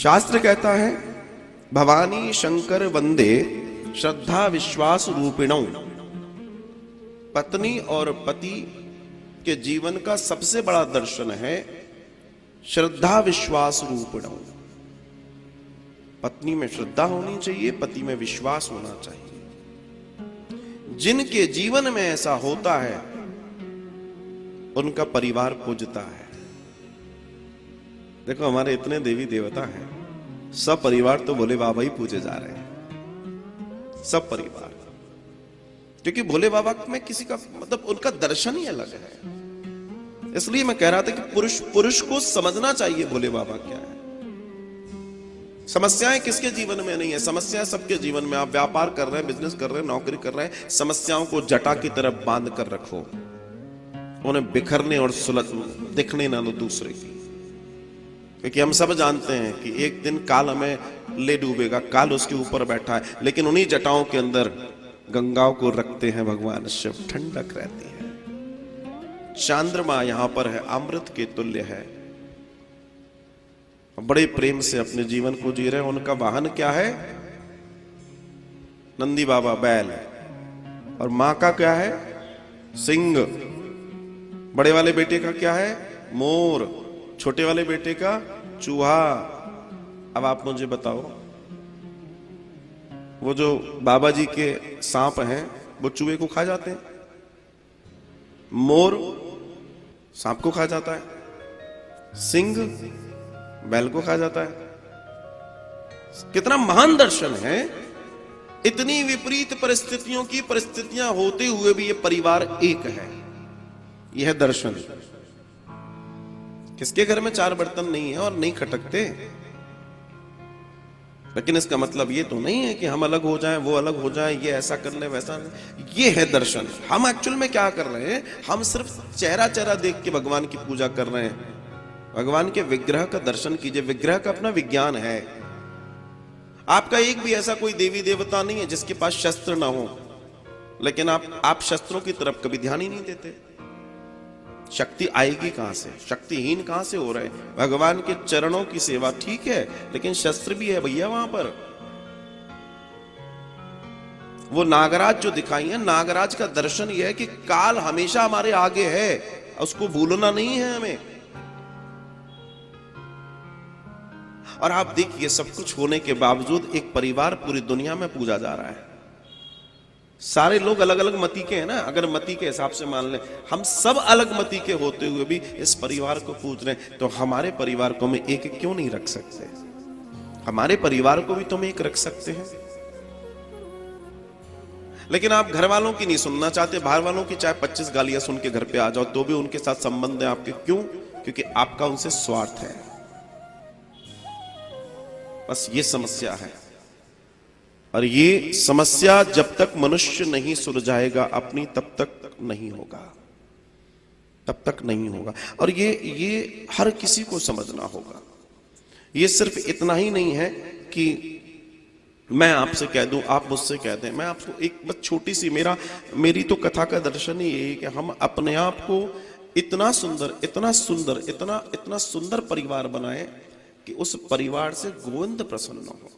शास्त्र कहता है भवानी शंकर वंदे श्रद्धा विश्वास रूपिणौ। पत्नी और पति के जीवन का सबसे बड़ा दर्शन है श्रद्धा विश्वास रूपिणौ। पत्नी में श्रद्धा होनी चाहिए, पति में विश्वास होना चाहिए। जिनके जीवन में ऐसा होता है उनका परिवार पूजता है। देखो हमारे इतने देवी देवता हैं, सब परिवार तो भोले बाबा ही पूजे जा रहे हैं, सब परिवार, क्योंकि भोले बाबा में किसी का मतलब उनका दर्शन ही अलग है। इसलिए मैं कह रहा था कि पुरुष को समझना चाहिए भोले बाबा क्या है। समस्याएं किसके जीवन में नहीं है, समस्याएं सबके जीवन में। आप व्यापार कर रहे हैं, बिजनेस कर रहे हैं, नौकरी कर रहे हैं, समस्याओं को जटा की तरफ बांध कर रखो, उन्हें बिखरने और दिखने ना दो दूसरे की। क्योंकि हम सब जानते हैं कि एक दिन काल हमें ले डूबेगा, काल उसके ऊपर बैठा है, लेकिन उन्हीं जटाओं के अंदर गंगाओं को रखते हैं भगवान शिव, ठंडक रहती है। चंद्रमा यहां पर है, अमृत के तुल्य है, बड़े प्रेम से अपने जीवन को जी रहे हैं। उनका वाहन क्या है? नंदी बाबा बैल, और मां का क्या है? सिंह। बड़े वाले बेटे का क्या है? मोर। छोटे वाले बेटे का चूहा। अब आप मुझे बताओ, वो जो बाबा जी के सांप हैं वो चूहे को खा जाते हैं, मोर सांप को खा जाता है, सिंह बैल को खा जाता है। कितना महान दर्शन है। इतनी विपरीत परिस्थितियां होते हुए भी ये परिवार एक है। यह दर्शन। किसके घर में 4 बर्तन नहीं है और नहीं खटकते? लेकिन इसका मतलब ये तो नहीं है कि हम अलग हो जाएं, वो अलग हो जाएं, ये ऐसा कर ले वैसा नहीं। ये है दर्शन। हम एक्चुअल में क्या कर रहे हैं? हम सिर्फ चेहरा देख के भगवान की पूजा कर रहे हैं। भगवान के विग्रह का दर्शन कीजिए। विग्रह का अपना विज्ञान है। आपका एक भी ऐसा कोई देवी देवता नहीं है जिसके पास शस्त्र ना हो, लेकिन आप शस्त्रों की तरफ कभी ध्यान ही नहीं देते। शक्ति आएगी कहां से? शक्तिहीन कहां से हो रहे? भगवान के चरणों की सेवा ठीक है, लेकिन शस्त्र भी है भैया वहां पर। वो नागराज जो दिखाई है, नागराज का दर्शन यह है कि काल हमेशा हमारे आगे है, उसको भूलना नहीं है हमें। और आप देखिए, सब कुछ होने के बावजूद एक परिवार पूरी दुनिया में पूजा जा रहा है। सारे लोग अलग अलग मति के हैं ना। अगर मति के हिसाब से मान लें, हम सब अलग मति के होते हुए भी इस परिवार को पूज रहे हैं, तो हमारे परिवार को हम एक क्यों नहीं रख सकते? हमारे परिवार को भी तुम एक रख सकते हैं। लेकिन आप घर वालों की नहीं सुनना चाहते, बाहर वालों की चाहे 25 गालियां सुन के घर पे आ जाओ तो भी उनके साथ संबंध है आपके। क्यों? क्योंकि आपका उनसे स्वार्थ है। बस ये समस्या है। और ये समस्या जब तक मनुष्य नहीं सुलझाएगा अपनी, तब तक नहीं होगा, तब तक नहीं होगा। और ये हर किसी को समझना होगा। ये सिर्फ इतना ही नहीं है कि मैं आपसे कह दूं, आप मुझसे कह दें। मैं आपको एक बस छोटी सी, मेरी तो कथा का दर्शन ही यही कि हम अपने आप को इतना सुंदर, इतना सुंदर, इतना सुंदर परिवार बनाए कि उस परिवार से गोविंद प्रसन्न हो।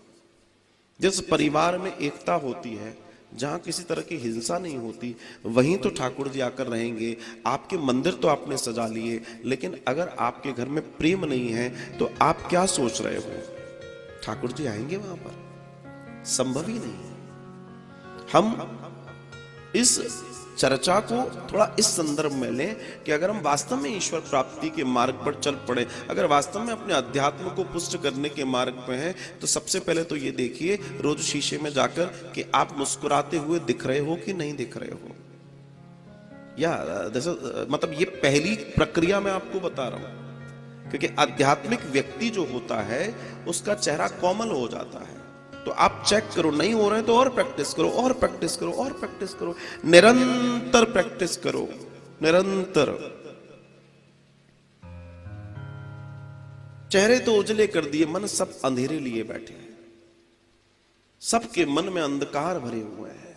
जिस परिवार में एकता होती है, जहां किसी तरह की हिंसा नहीं होती, वहीं तो ठाकुर जी आकर रहेंगे। आपके मंदिर तो आपने सजा लिए, लेकिन अगर आपके घर में प्रेम नहीं है तो आप क्या सोच रहे हो? ठाकुर जी आएंगे वहां पर? संभव ही नहीं है। हम इस चर्चा को थोड़ा इस संदर्भ में लें कि अगर हम वास्तव में ईश्वर प्राप्ति के मार्ग पर चल पड़े, अगर वास्तव में अपने अध्यात्म को पुष्ट करने के मार्ग पे हैं, तो सबसे पहले तो ये देखिए रोज शीशे में जाकर कि आप मुस्कुराते हुए दिख रहे हो कि नहीं दिख रहे हो। या मतलब ये पहली प्रक्रिया मैं आपको बता रहा हूं, क्योंकि आध्यात्मिक व्यक्ति जो होता है उसका चेहरा कोमल हो जाता है। तो आप चेक करो, नहीं हो रहे हैं तो और प्रैक्टिस करो, और प्रैक्टिस करो, और प्रैक्टिस करो, निरंतर प्रैक्टिस करो, निरंतर। चेहरे तो उजले कर दिए, मन सब अंधेरे लिए बैठे हैं। सबके मन में अंधकार भरे हुए हैं।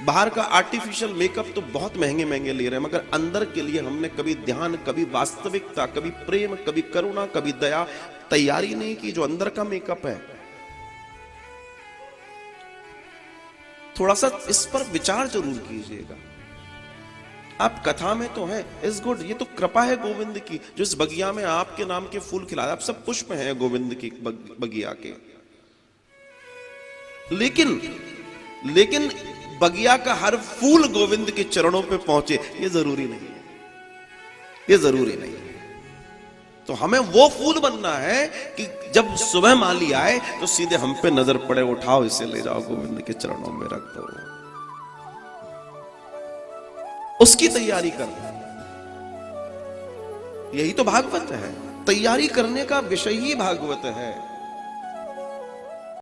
बाहर का आर्टिफिशियल मेकअप तो बहुत महंगे महंगे ले रहे हैं, मगर अंदर के लिए हमने कभी ध्यान, कभी वास्तविकता, कभी प्रेम, कभी करुणा, कभी दया, तैयारी नहीं की, जो अंदर का मेकअप है। थोड़ा सा इस पर विचार जरूर कीजिएगा। आप कथा में तो हैं, इज गुड, ये तो कृपा है गोविंद की जो इस बगिया में आपके नाम के फूल खिला, आप सब पुष्प हैं गोविंद की बगिया के। लेकिन बगिया का हर फूल गोविंद के चरणों पे पहुंचे, ये जरूरी नहीं है, ये जरूरी नहीं है। तो हमें वो फूल बनना है कि जब सुबह माली आए तो सीधे हम पे नजर पड़े, उठाओ इसे ले जाओ गोविंद के चरणों में रख दो। उसकी तैयारी करना, यही तो भागवत है। तैयारी करने का विषय ही भागवत है।